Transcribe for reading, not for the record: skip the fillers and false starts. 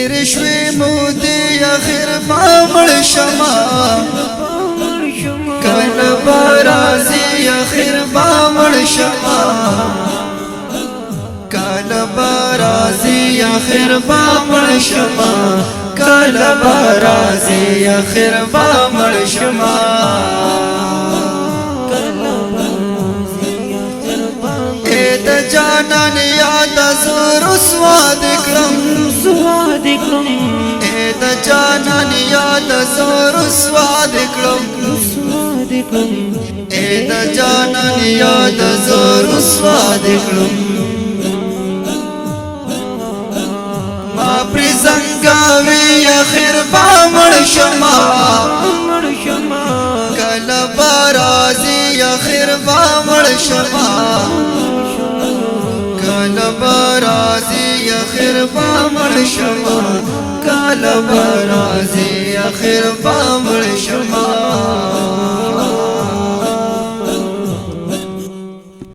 تیر شوی مودی اخر بامل شما کل برازی اخر بامل شما کل برازی اخر بامل شما کل برازی اخر بامل شما اید جانان یاد زور سواد کرم اید جانان یاد زور سواد کرم اید جانان یاد زور سواد کرم ما پر زنگاوی اخر بامل شما کل برازی اخر بامل شما کل برازی اخر بامل شما کل برازی اخر بامل شما